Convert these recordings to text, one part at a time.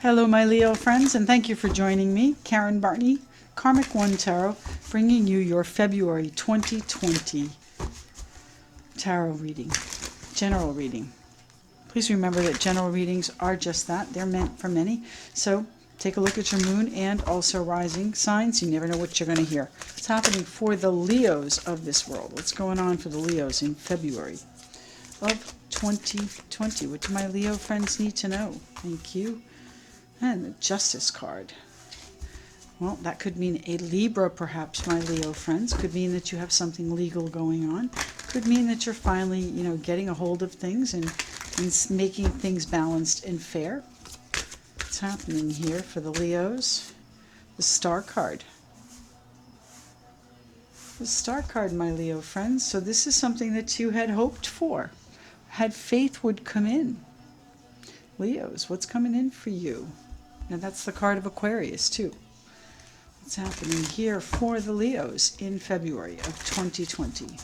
Hello, my Leo friends, and thank you for joining me, Karen Barney, Karmic One Tarot, bringing you your February 2020 tarot reading, general reading. Please remember that general readings are just that. They're meant for many. So take a look at your moon and also rising signs. You never know what you're going to hear. What's happening for the Leos of this world? What's going on for the Leos in February of 2020? What do my Leo friends need to know? Thank you. And the Justice card. Well, that could mean a Libra, perhaps, my Leo friends. Could mean that you have something legal going on. Could mean that you're finally, getting a hold of things and making things balanced and fair. What's happening here for the Leos? The Star card. The Star card, my Leo friends. So this is something that you had hoped for, had faith would come in. Leos, what's coming in for you? Now that's the card of Aquarius too. What's happening here for the Leos in February of 2020?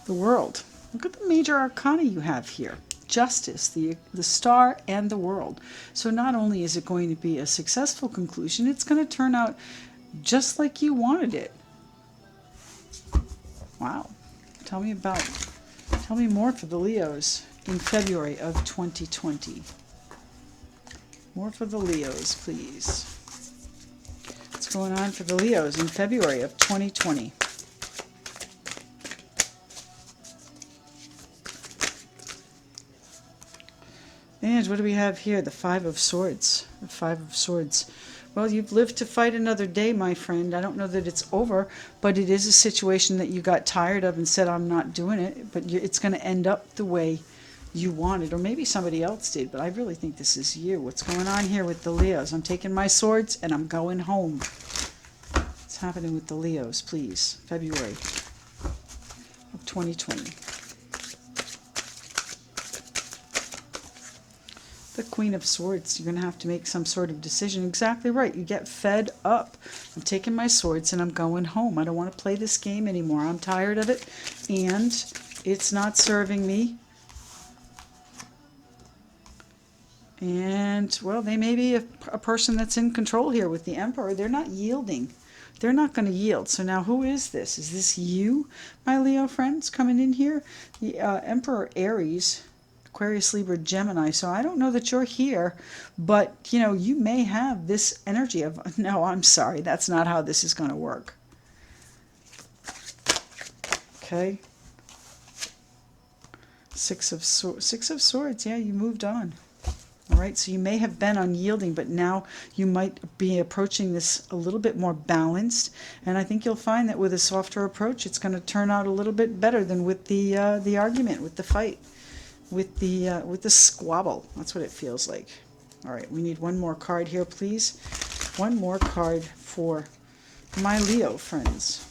The World. Look at the major arcana you have here. Justice, the Star, and the World. So not only is it going to be a successful conclusion, it's going to turn out just like you wanted it. Wow. Tell me more for the Leos in February of 2020. More for the Leos, please. What's going on for the Leos in February of 2020? And what do we have here? The Five of Swords. The Five of Swords. Well, you've lived to fight another day, my friend. I don't know that it's over, but it is a situation that you got tired of and said, I'm not doing it. But it's going to end up the way you wanted, or maybe somebody else did. But I really think this is you. What's going on here with the Leos? I'm taking my swords and I'm going home. What's happening with the Leos, please? February of 2020. The Queen of Swords. You're going to have to make some sort of decision. Exactly right. You get fed up. I'm taking my swords and I'm going home. I don't want to play this game anymore. I'm tired of it and it's not serving me. And, well, they may be a person that's in control here with the Emperor. They're not yielding. They're not going to yield. So now who is this? Is this you, my Leo friends, coming in here? The Emperor Aries, Aquarius, Libra, Gemini. So I don't know that you're here, but, you may have this energy of, no, I'm sorry, that's not how this is going to work. Okay. Six of Swords. Yeah, you moved on. All right, so you may have been unyielding, but now you might be approaching this a little bit more balanced. And I think you'll find that with a softer approach, it's going to turn out a little bit better than with the argument, with the fight. With the squabble. That's what it feels like. All right, we need one more card here, please. One more card for my Leo friends.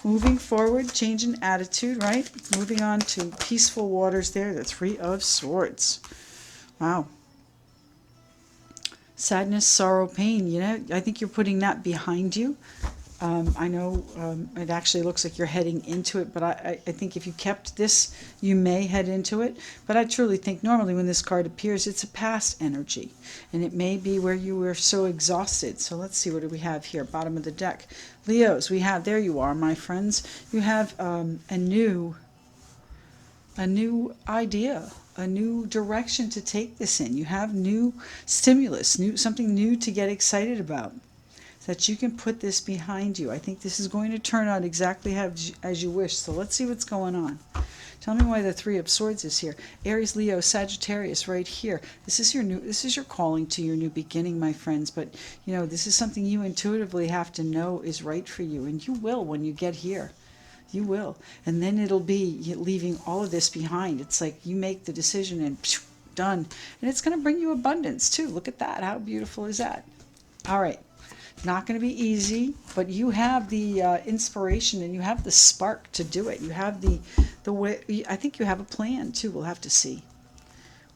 Moving forward, change in attitude, right? Moving on to peaceful waters there. The Three of Swords. Wow. Sadness, sorrow, pain. I think you're putting that behind you. I know it actually looks like you're heading into it, but I think if you kept this, you may head into it. But I truly think normally when this card appears, it's a past energy. And it may be where you were so exhausted. So let's see, what do we have here? Bottom of the deck. Leos, we have, there you are, my friends. You have a new idea, a new direction to take this in. You have new stimulus, something new to get excited about. That you can put this behind you. I think this is going to turn out exactly as you wish. So let's see what's going on. Tell me why the Three of Swords is here. Aries, Leo, Sagittarius, right here. This is your calling to your new beginning, my friends. But this is something you intuitively have to know is right for you, and you will when you get here. You will, and then it'll be leaving all of this behind. It's like you make the decision and phew, done, and it's going to bring you abundance too. Look at that. How beautiful is that? All right. Not going to be easy, but you have the inspiration and you have the spark to do it. You have the way. I think you have a plan too. We'll have to see.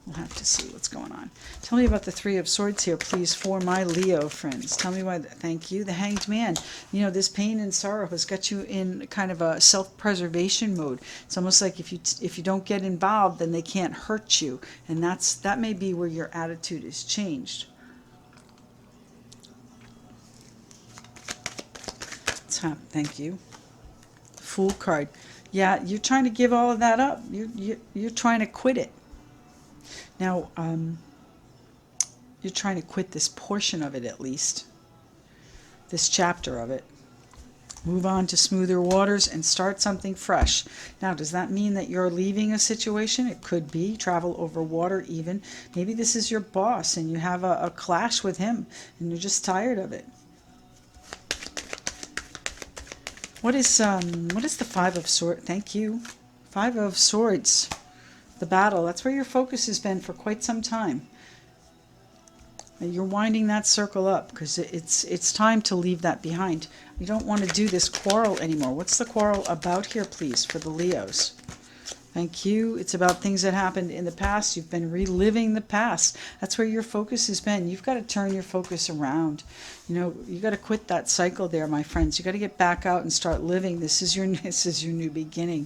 We'll have to see what's going on. Tell me about the Three of Swords here, please, for my Leo friends. Tell me why. Thank you. The Hanged Man. You know, this pain and sorrow has got you in kind of a self-preservation mode. It's almost like if you don't get involved, then they can't hurt you, and that may be where your attitude is changed. Thank you. Fool card. Yeah, you're trying to give all of that up. You're trying to quit it. Now, you're trying to quit this portion of it, at least. This chapter of it. Move on to smoother waters and start something fresh. Now, does that mean that you're leaving a situation? It could be. Travel over water even. Maybe this is your boss and you have a clash with him and you're just tired of it. What is the Five of Swords? Thank you. Five of Swords. The battle. That's where your focus has been for quite some time. You're winding that circle up because it's time to leave that behind. You don't want to do this quarrel anymore. What's the quarrel about here, please, for the Leos? Thank you. It's about things that happened in the past. You've been reliving the past. That's where your focus has been. You've got to turn your focus around. You know, you got to quit that cycle there, my friends. You got to get back out and start living. This is your new beginning.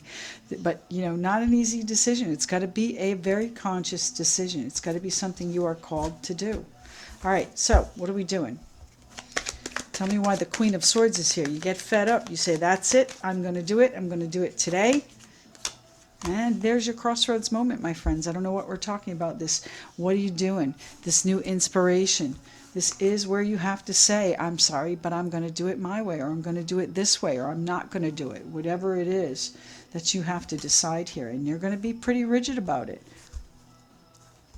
But, you know, not an easy decision. It's got to be a very conscious decision. It's got to be something you are called to do. All right, so what are we doing? Tell me why the Queen of Swords is here. You get fed up. You say, that's it. I'm going to do it. I'm going to do it today. And there's your crossroads moment, my friends. I don't know what we're talking about. What are you doing? This new inspiration. This is where you have to say, I'm sorry, but I'm going to do it my way, or I'm going to do it this way, or I'm not going to do it. Whatever it is that you have to decide here. And you're going to be pretty rigid about it.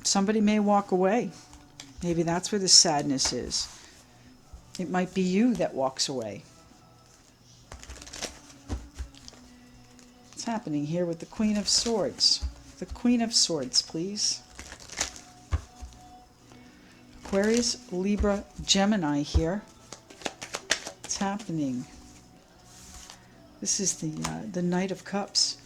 Somebody may walk away. Maybe that's where the sadness is. It might be you that walks away. What's happening here with the Queen of Swords? The Queen of Swords, please. Aquarius, Libra, Gemini here. What's happening? This is the Knight of Cups.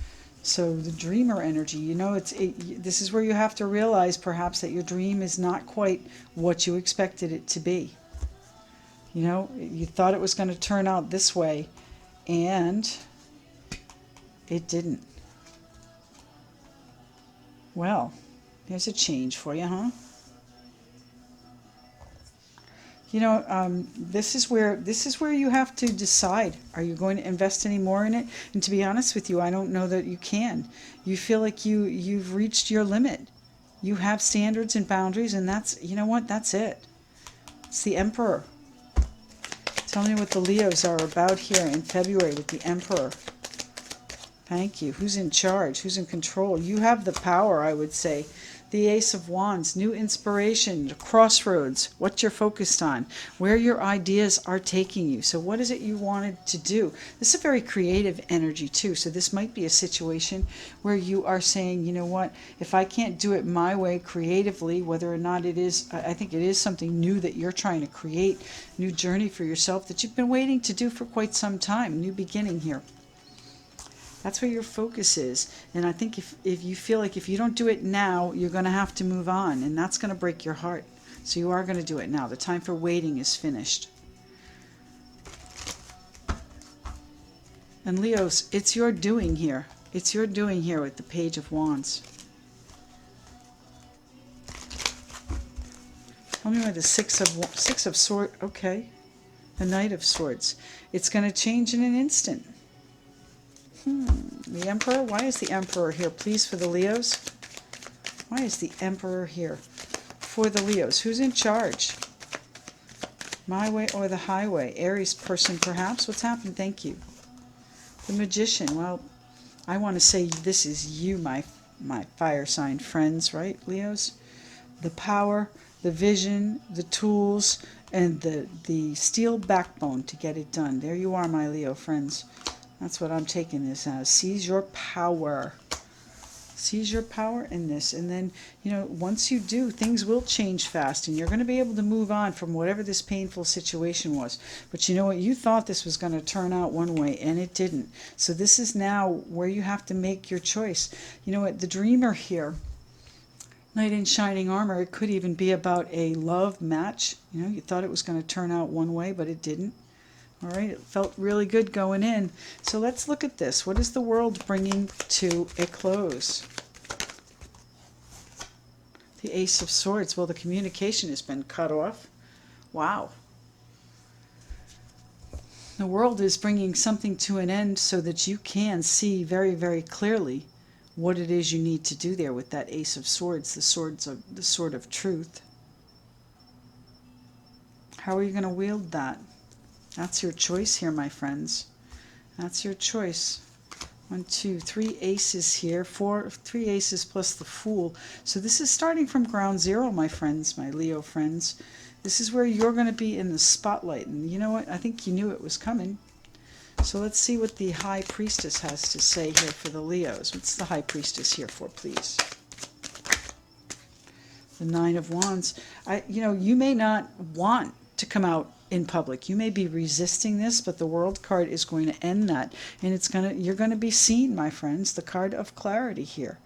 So the dreamer energy, you know, this is where you have to realize perhaps that your dream is not quite what you expected it to be. You know, you thought it was going to turn out this way, and it didn't. Well, there's a change for you, huh? You know, this is where you have to decide. Are you going to invest any more in it? And to be honest with you, I don't know that you can. You feel like you've reached your limit. You have standards and boundaries, and that's, you know what? That's it. It's the Emperor. Tell me what the Leos are about here in February with the Emperor. Thank you. Who's in charge? Who's in control? You have the power, I would say. The Ace of Wands, new inspiration, crossroads, what you're focused on, where your ideas are taking you. So what is it you wanted to do? This is a very creative energy too. So this might be a situation where you are saying, you know what, if I can't do it my way creatively, whether or not it is, I think it is something new that you're trying to create, new journey for yourself that you've been waiting to do for quite some time, new beginning here. That's where your focus is. And I think if you feel like if you don't do it now, you're going to have to move on. And that's going to break your heart. So you are going to do it now. The time for waiting is finished. And Leos, it's your doing here. It's your doing here with the Page of Wands. Tell me why the Six of Swords. Okay. The Knight of Swords. It's going to change in an instant. The Emperor? Why is the Emperor here, please, for the Leos? Why is the Emperor here for the Leos? Who's in charge? My way or the highway? Aries person, perhaps? What's happened? Thank you. The Magician. Well, I want to say this is you, my fire sign friends, right, Leos? The power, the vision, the tools, and the steel backbone to get it done. There you are, my Leo friends. That's what I'm taking this as. Seize your power. Seize your power in this. And then, you know, once you do, things will change fast. And you're going to be able to move on from whatever this painful situation was. But you know what? You thought this was going to turn out one way, and it didn't. So this is now where you have to make your choice. You know what? The dreamer here, Knight in shining armor. It could even be about a love match. You know, you thought it was going to turn out one way, but it didn't. All right, it felt really good going in. So let's look at this. What is the world bringing to a close? The Ace of Swords. Well, the communication has been cut off. Wow. The world is bringing something to an end so that you can see very, very clearly what it is you need to do there with that Ace of Swords, the sword of truth. How are you going to wield that? That's your choice here, my friends. That's your choice. 1, 2, 3 aces here. 3 aces plus the Fool. So this is starting from ground zero, my friends, my Leo friends. This is where you're going to be in the spotlight. And you know what? I think you knew it was coming. So let's see what the High Priestess has to say here for the Leos. What's the High Priestess here for, please? The Nine of Wands. You may not want to come out in public. You may be resisting this, but the World card is going to end that, and you're going to be seen, my friends. The card of clarity here.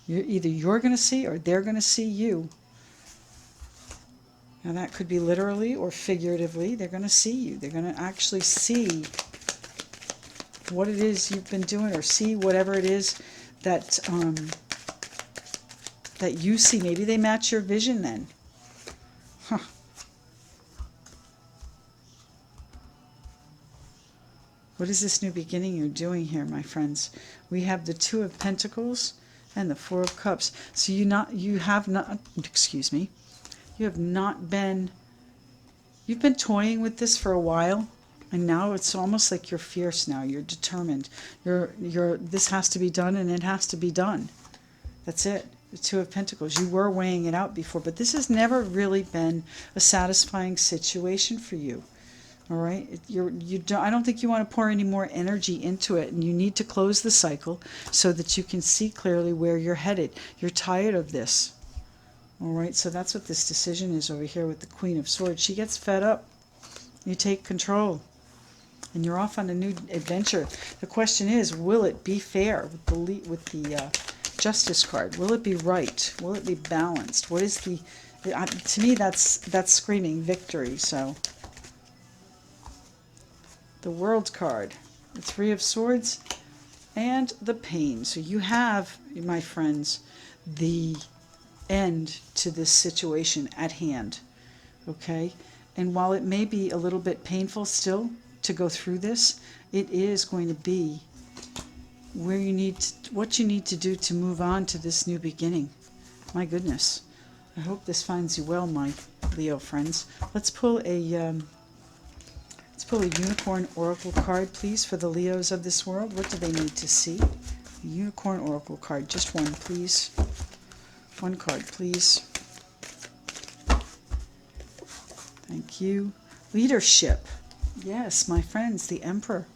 Either you're going to see or they're going to see you. Now that could be literally or figuratively. They're going to see you. They're going to actually see what it is you've been doing, or see whatever it is that that you see. Maybe they match your vision then. Huh. What is this new beginning you're doing here, my friends? We have the Two of Pentacles and the Four of Cups. So you've been toying with this for a while, and now it's almost like you're fierce now. You're determined. This has to be done, and it has to be done. That's it. The Two of Pentacles. You were weighing it out before, but this has never really been a satisfying situation for you. All right, I don't think you want to pour any more energy into it, and you need to close the cycle so that you can see clearly where you're headed. You're tired of this. All right, so that's what this decision is over here with the Queen of Swords. She gets fed up. You take control, and you're off on a new adventure. The question is, will it be fair with the Justice card? Will it be right? Will it be balanced? What is to me, that's screaming victory. So the World card, the Three of Swords, and the Pain. So you have, my friends, the end to this situation at hand. Okay? And while it may be a little bit painful still to go through this, it is going to be where what you need to do to move on to this new beginning. My goodness. I hope this finds you well, my Leo friends. Let's pull a Unicorn Oracle card, please, for the Leos of this world. What do they need to see? A Unicorn Oracle card. Just one, please. One card, please. Thank you. Leadership. Yes, my friends, the Emperor.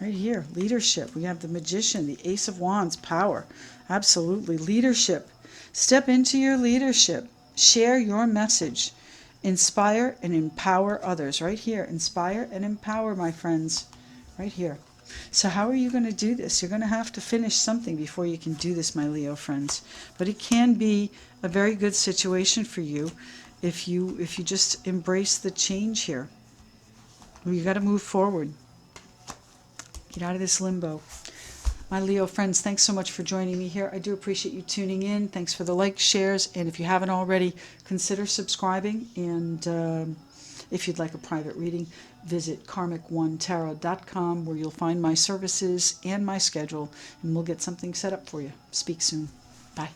Right here, leadership. We have the Magician, the Ace of Wands, power. Absolutely, leadership. Step into your leadership. Share your message. Inspire and empower others. Right here, inspire and empower, my friends. Right here. So how are you going to do this? You're going to have to finish something before you can do this, my Leo friends. But it can be a very good situation for you if you just embrace the change here. You got to move forward. Get out of this limbo. My Leo friends, thanks so much for joining me here. I do appreciate you tuning in. Thanks for the likes, shares, and if you haven't already, consider subscribing. And if you'd like a private reading, visit karmic1tarot.com, where you'll find my services and my schedule, and we'll get something set up for you. Speak soon. Bye.